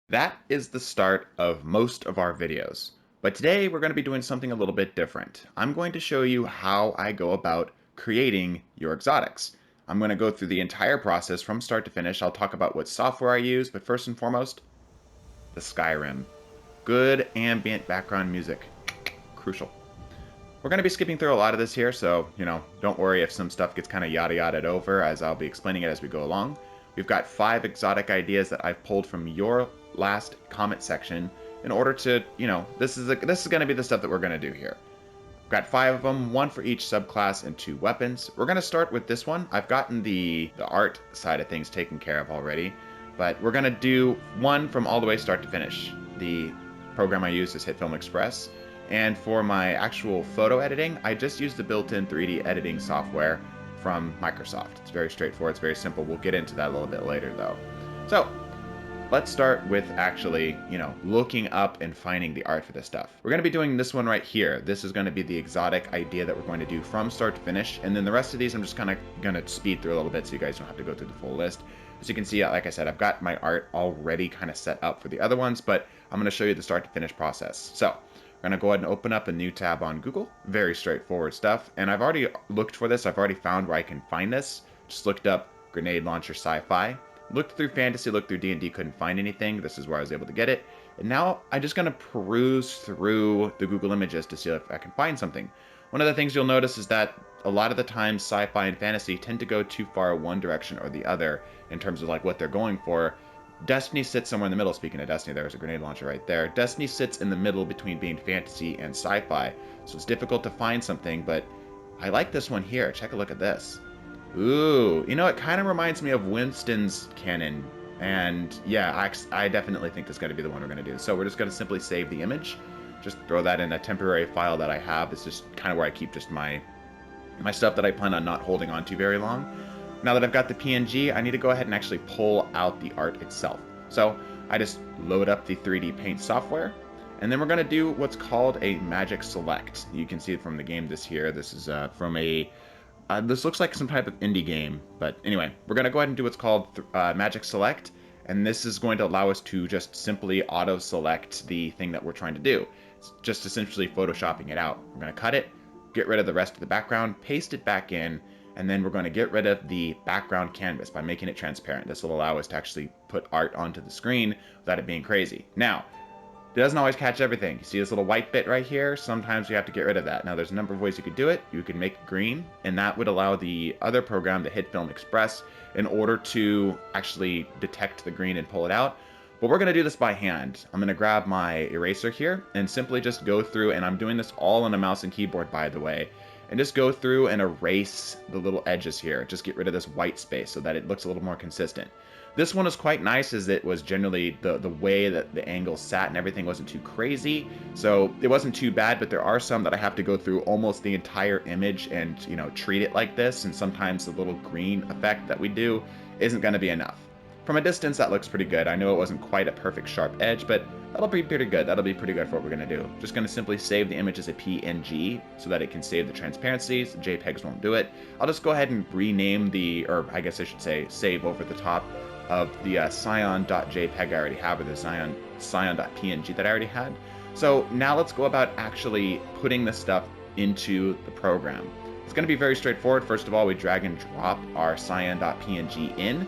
That is the start of most of our videos. But today we're going to be doing something a little bit different. I'm going to show you how I go about creating your exotics. I'm going to go through the entire process from start to finish. I'll talk about what software I use, but first and foremost, the Skyrim. Good ambient background music. Crucial. We're going to be skipping through a lot of this here, so, don't worry if some stuff gets kind of yada-yada'd over, as I'll be explaining it as we go along. We've got 5 exotic ideas that I've pulled from your last comment section in order to, this is going to be the stuff that we're going to do here. We've got 5 of them, 1 for each subclass and 2 weapons. We're going to start with this one. I've gotten the art side of things taken care of already, but we're going to do one from all the way start to finish. The program I use is HitFilm Express. And for my actual photo editing, I just use the built-in 3D editing software from Microsoft. It's very straightforward, it's very simple. We'll get into that a little bit later though. So, let's start with actually, looking up and finding the art for this stuff. We're going to be doing this one right here. This is going to be the exotic idea that we're going to do from start to finish. And then the rest of these, I'm just kind of going to speed through a little bit so you guys don't have to go through the full list. As you can see, like I said, I've got my art already kind of set up for the other ones, but I'm going to show you the start to finish process. So, I'm going to go ahead and open up a new tab on Google. Very straightforward stuff. And I've already looked for this. I've already found where I can find this. Just looked up grenade launcher sci-fi. Looked through fantasy, looked through D&D, couldn't find anything. This is where I was able to get it. And now I'm just going to peruse through the Google images to see if I can find something. One of the things you'll notice is that a lot of the times sci-fi and fantasy tend to go too far one direction or the other in terms of like what they're going for. Destiny sits somewhere in the middle. Speaking of Destiny, there's a grenade launcher right there. Destiny sits in the middle between being fantasy and sci-fi, so it's difficult to find something, but I like this one here. Check a look at this. Ooh, it kind of reminds me of Winston's canon, and yeah, I definitely think this is going to be the one we're going to do. So we're just going to simply save the image, just throw that in a temporary file that I have. It's just kind of where I keep just my stuff that I plan on not holding on to very long. Now that I've got the PNG, I need to go ahead and actually pull out the art itself. So I just load up the 3D Paint software, and then we're going to do what's called a magic select. You can see it from the game this is from a, this looks like some type of indie game, but anyway, we're going to go ahead and do what's called magic select, and this is going to allow us to just simply auto-select the thing that we're trying to do. It's just essentially photoshopping it out. We're going to cut it, get rid of the rest of the background, paste it back in, and then we're going to get rid of the background canvas by making it transparent. This will allow us to actually put art onto the screen without it being crazy. Now, it doesn't always catch everything. You see this little white bit right here? Sometimes you have to get rid of that. Now, there's a number of ways you could do it. You could make it green, and that would allow the other program, the HitFilm Express, in order to actually detect the green and pull it out. But we're going to do this by hand. I'm going to grab my eraser here and simply just go through, and I'm doing this all on a mouse and keyboard, by the way, and just go through and erase the little edges here. Just get rid of this white space so that it looks a little more consistent. This one is quite nice, as it was generally the way that the angle sat and everything wasn't too crazy, so it wasn't too bad. But there are some that I have to go through almost the entire image and treat it like this, and sometimes the little green effect that we do isn't going to be enough. From a distance, that looks pretty good. I know it wasn't quite a perfect sharp edge, but that'll be pretty good. That'll be pretty good for what we're going to do. Just going to simply save the image as a PNG so that it can save the transparencies. The JPEGs won't do it. I'll just go ahead and rename or I guess I should say save over the top of the cyan.jpg I already have, or the cyan.png that I already had. So now let's go about actually putting this stuff into the program. It's going to be very straightforward. First of all, we drag and drop our cyan.png in.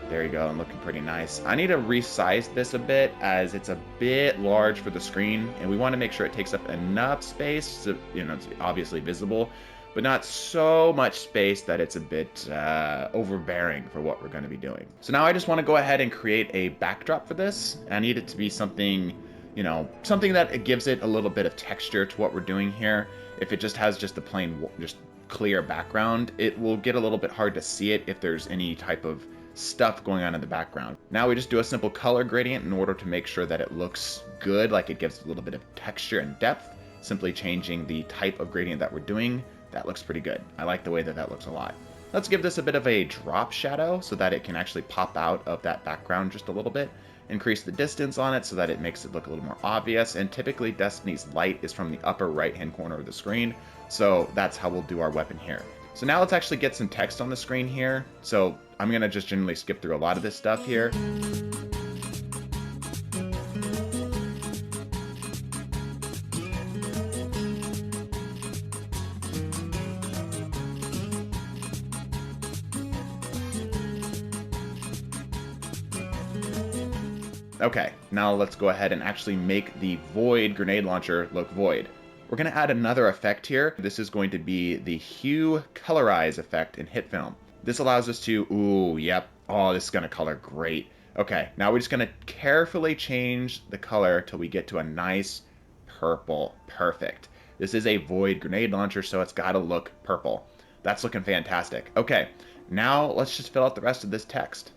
There you go, and looking pretty nice. I need to resize this a bit, as it's a bit large for the screen, and we want to make sure it takes up enough space so it's obviously visible, but not so much space that it's a bit overbearing for what we're going to be doing. So now I just want to go ahead and create a backdrop for this. I need it to be something, something that it gives it a little bit of texture to what we're doing here. If it just has just a plain, just clear background, it will get a little bit hard to see it if there's any type of stuff going on in the background. Now we just do a simple color gradient in order to make sure that it looks good, like it gives a little bit of texture and depth. Simply changing the type of gradient that we're doing, that looks pretty good. I like the way that looks a lot. Let's give this a bit of a drop shadow so that it can actually pop out of that background just a little bit. Increase the distance on it so that it makes it look a little more obvious, and typically Destiny's light is from the upper right hand corner of the screen, so that's how we'll do our weapon here. So now let's actually get some text on the screen here. So I'm going to just generally skip through a lot of this stuff here. Okay, now let's go ahead and actually make the void grenade launcher look void. We're going to add another effect here. This is going to be the hue colorize effect in hit film. This allows us to, ooh, yep, oh, this is going to color great. Okay, now we're just going to carefully change the color till we get to a nice purple. Perfect. This is a void grenade launcher, so it's got to look purple. That's looking fantastic. Okay, now let's just fill out the rest of this text.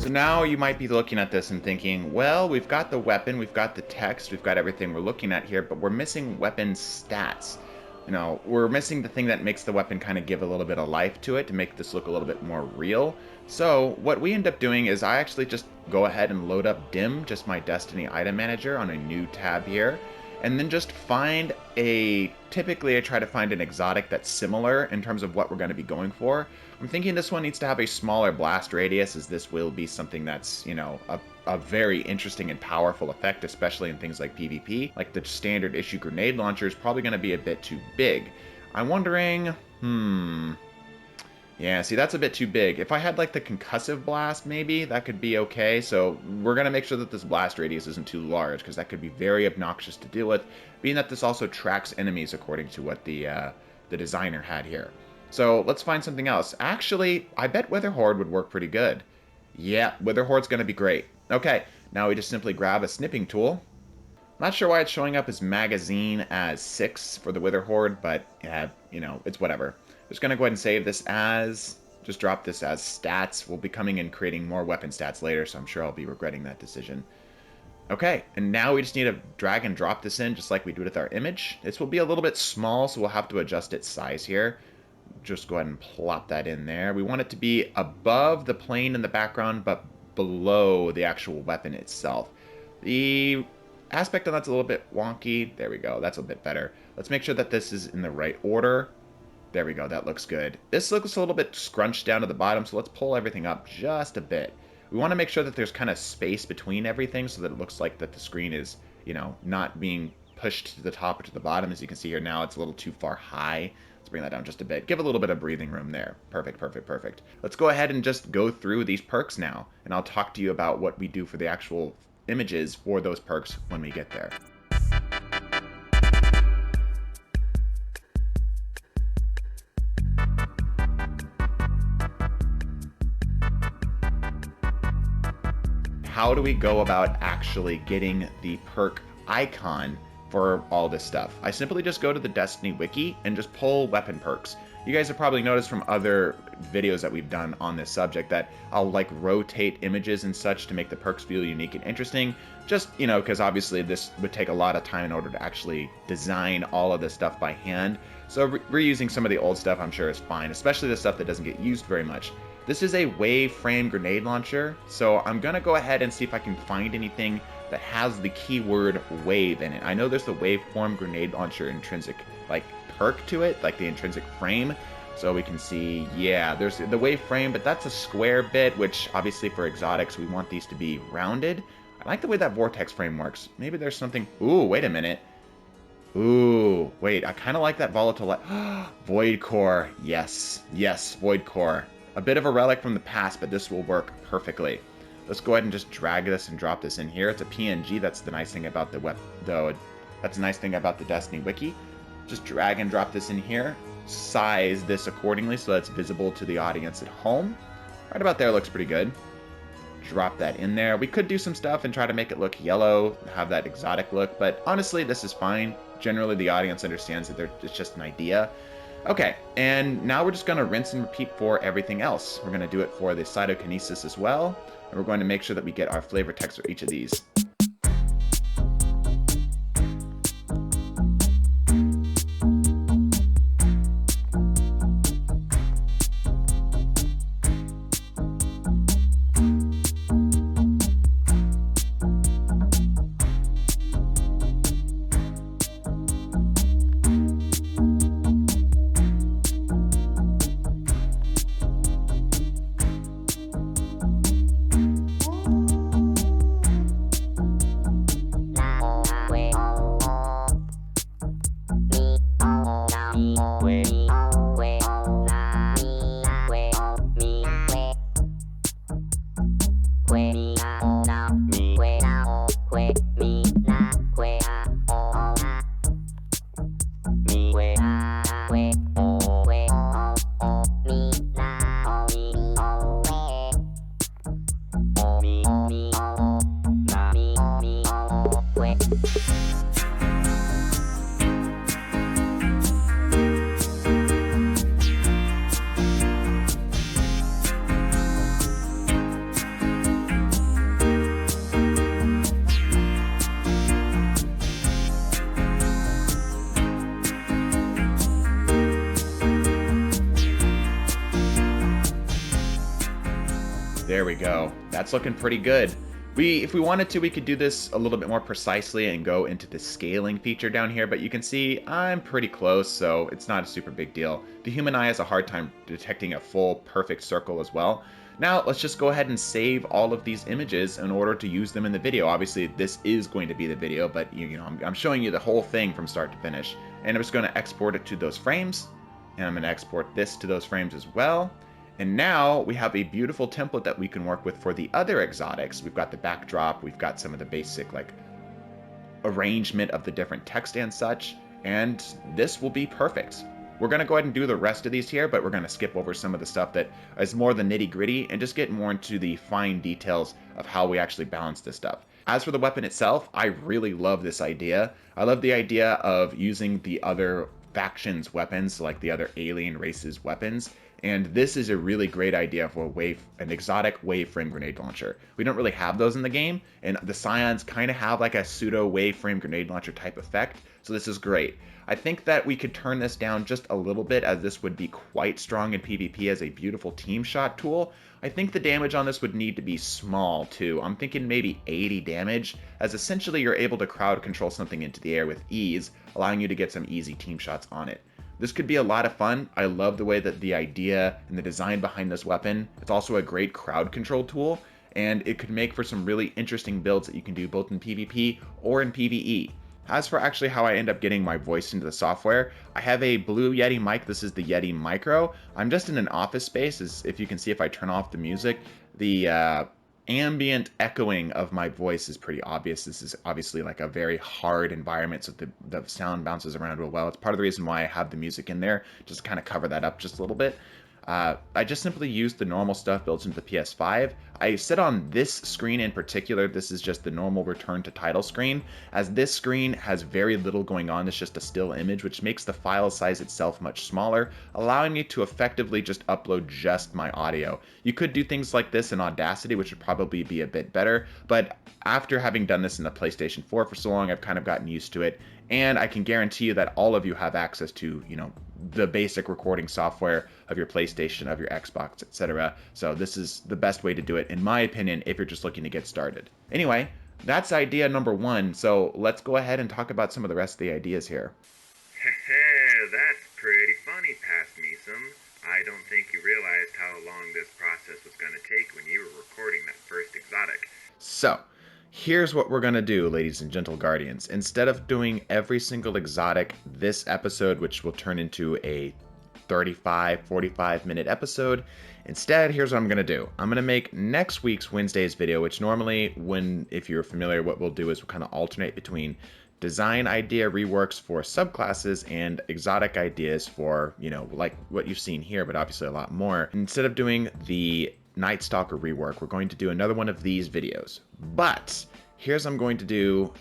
So now you might be looking at this and thinking, well, we've got the weapon, we've got the text, we've got everything we're looking at here, but we're missing weapon stats. You know, we're missing the thing that makes the weapon kind of give a little bit of life to it to make this look a little bit more real. So what we end up doing is I actually just go ahead and load up DIM, just my Destiny item manager, on a new tab here, and then just find typically I try to find an exotic that's similar in terms of what we're going to be going for. I'm thinking this one needs to have a smaller blast radius, as this will be something that's, you know, a very interesting and powerful effect, especially in things like PvP. Like the standard issue grenade launcher is probably going to be a bit too big. I'm wondering, yeah, see, that's a bit too big. If I had like the concussive blast, maybe that could be okay. So we're going to make sure that this blast radius isn't too large, because that could be very obnoxious to deal with, being that this also tracks enemies according to what the designer had here. So let's find something else. Actually, I bet Wither Horde would work pretty good. Yeah, Wither Horde's going to be great. Okay, now we just simply grab a snipping tool. Not sure why it's showing up as magazine as 6 for the Wither Horde, but yeah, you know, it's whatever. Just going to go ahead and save this as, just drop this as stats. We'll be coming and creating more weapon stats later, so I'm sure I'll be regretting that decision. Okay, and now we just need to drag and drop this in just like we do with our image. This will be a little bit small, so we'll have to adjust its size here. Just go ahead and plop that in there. We want it to be above the plane in the background, but below the actual weapon itself. The aspect on that's a little bit wonky. There we go. That's a bit better. Let's make sure that this is in the right order. There we go. That looks good. This looks a little bit scrunched down to the bottom, so let's pull everything up just a bit. We want to make sure that there's kind of space between everything so that it looks like that the screen is, you know, not being pushed to the top or to the bottom. As you can see here now, it's a little too far high. Let's bring that down just a bit. Give a little bit of breathing room there. Perfect, perfect, perfect. Let's go ahead and just go through these perks now, and I'll talk to you about what we do for the actual images for those perks when we get there. How do we go about actually getting the perk icon for all this stuff? I simply just go to the Destiny wiki and just pull weapon perks. You guys have probably noticed from other videos that we've done on this subject that I'll like rotate images and such to make the perks feel unique and interesting. Just, you know, because obviously this would take a lot of time in order to actually design all of this stuff by hand. So reusing some of the old stuff I'm sure is fine, especially the stuff that doesn't get used very much. This is a wave frame grenade launcher, so I'm going to go ahead and see if I can find anything that has the keyword wave in it. I know there's the waveform grenade launcher intrinsic like perk to it, like the intrinsic frame. So we can see, yeah, there's the wave frame, but that's a square bit, which obviously for exotics we want these to be rounded. I like the way that vortex frame works. Maybe there's something. Ooh, wait a minute. Ooh, wait, I kind of like that volatile light. Void core. Yes, yes, void core. A bit of a relic from the past, but this will work perfectly. Let's go ahead and just drag this and drop this in here. It's a PNG. That's the nice thing about the that's the nice thing about the Destiny wiki. Just drag and drop this in here. Size this accordingly so that's visible to the audience at home. Right about there looks pretty good. Drop that in there. We could do some stuff and try to make it look yellow, have that exotic look, but honestly, this is fine. Generally, the audience understands that it's just an idea. Okay, and now we're just going to rinse and repeat for everything else. We're going to do it for the cytokinesis as well, and we're going to make sure that we get our flavor text for each of these. There we go. That's looking pretty good. If we wanted to, we could do this a little bit more precisely and go into the scaling feature down here, but you can see I'm pretty close, so it's not a super big deal. The human eye has a hard time detecting a full perfect circle as well. Now, let's just go ahead and save all of these images in order to use them in the video. Obviously, this is going to be the video, but I'm showing you the whole thing from start to finish. And I'm just going to export it to those frames, and I'm going to export this to those frames as well. And now we have a beautiful template that we can work with for the other exotics. We've got the backdrop, we've got some of the basic like arrangement of the different text and such, and this will be perfect. We're going to go ahead and do the rest of these here, but we're going to skip over some of the stuff that is more the nitty-gritty and just get more into the fine details of how we actually balance this stuff. As for the weapon itself, I really love this idea. I love the idea of using the other factions' weapons, like the other alien races' weapons. And this is a really great idea for an exotic wave-frame grenade launcher. We don't really have those in the game, and the Scions kind of have like a pseudo wave-frame grenade launcher type effect, so this is great. I think that we could turn this down just a little bit, as this would be quite strong in PvP as a beautiful team shot tool. I think the damage on this would need to be small too. I'm thinking maybe 80 damage, as essentially you're able to crowd control something into the air with ease, allowing you to get some easy team shots on it. This could be a lot of fun. I love the way that the idea and the design behind this weapon. It's also a great crowd control tool, and it could make for some really interesting builds that you can do both in PvP or in PvE. As for actually how I end up getting my voice into the software, I have a Blue Yeti mic. This is the Yeti Micro. I'm just in an office space, as if you can see if I turn off the music. The ambient echoing of my voice is pretty obvious. This is obviously like a very hard environment, so the sound bounces around real well. It's part of the reason why I have the music in there, just to kind of cover that up just a little bit. I just simply used the normal stuff built into the PS5. I sit on this screen in particular. This is just the normal return to title screen, as this screen has very little going on. It's just a still image, which makes the file size itself much smaller, allowing me to effectively just upload just my audio. You could do things like this in Audacity, which would probably be a bit better, but after having done this in the PlayStation 4 for so long, I've kind of gotten used to it, and I can guarantee you that all of you have access to, the basic recording software of your PlayStation, of your Xbox, etc. So this is the best way to do it, in my opinion, if you're just looking to get started. Anyway, that's idea number one, so let's go ahead and talk about some of the rest of the ideas here. That's pretty funny, Past Meesum. I don't think you realized how long this process was going to take when you were recording that first exotic. So, here's what we're going to do, ladies and gentle guardians. Instead of doing every single exotic this episode, which will turn into a 45 minute episode, instead, here's what I'm going to do. I'm going to make next week's Wednesday's video, which normally, if you're familiar, what we'll do is we'll kind of alternate between design idea reworks for subclasses and exotic ideas for, like what you've seen here, but obviously a lot more. Instead of doing the Night Stalker rework, we're going to do another one of these videos. But here's what I'm going to do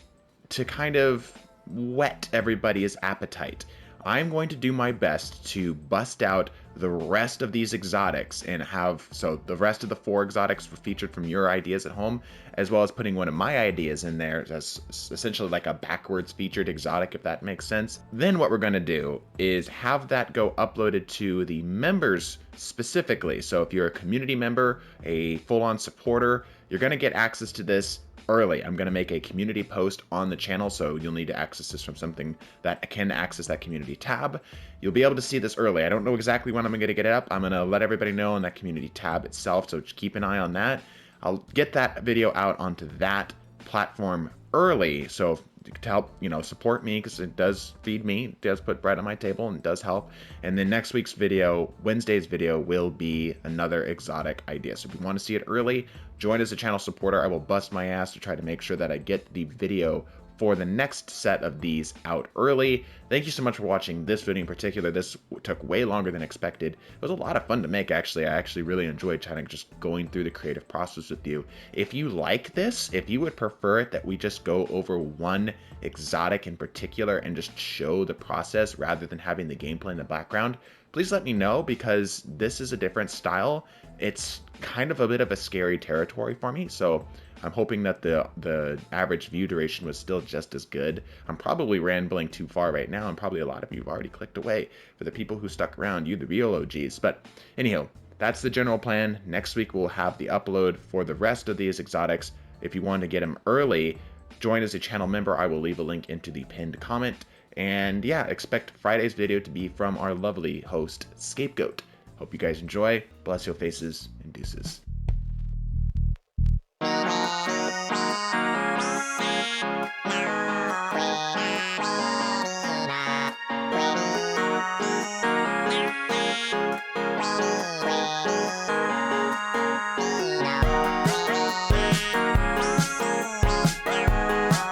to kind of whet everybody's appetite. I'm going to do my best to bust out the rest of these exotics and so the rest of the 4 exotics were featured from your ideas at home, as well as putting one of my ideas in there as essentially like a backwards featured exotic, if that makes sense. Then what we're going to do is have that go uploaded to the members specifically. So if you're a community member, a full-on supporter, you're going to get access to this early. I'm going to make a community post on the channel, so you'll need to access this from something that can access that community tab. You'll be able to see this early. I don't know exactly when I'm going to get it up. I'm going to let everybody know in that community tab itself, so keep an eye on that. I'll get that video out onto that platform early, so to help support me, because it does feed me, it does put bread on my table, and it does help. And then next week's video, Wednesday's video, will be another exotic idea. So if you want to see it early, join as a channel supporter. I will bust my ass to try to make sure that I get the video for the next set of these out early. Thank you so much for watching this video in particular. This took way longer than expected. It was a lot of fun to make, actually. I actually really enjoyed kind of just going through the creative process with you. If you like this, if you would prefer it that we just go over one exotic in particular and just show the process rather than having the gameplay in the background, please let me know, because this is a different style. It's kind of a bit of a scary territory for me, so I'm hoping that the average view duration was still just as good. I'm probably rambling too far right now, and probably a lot of you have already clicked away. For the people who stuck around, you the real OGs. But anyhow, that's the general plan. Next week we'll have the upload for the rest of these exotics. If you want to get them early, join as a channel member. I will leave a link into the pinned comment. And yeah, expect Friday's video to be from our lovely host, Scapegoat. Hope you guys enjoy. Bless your faces and deuces.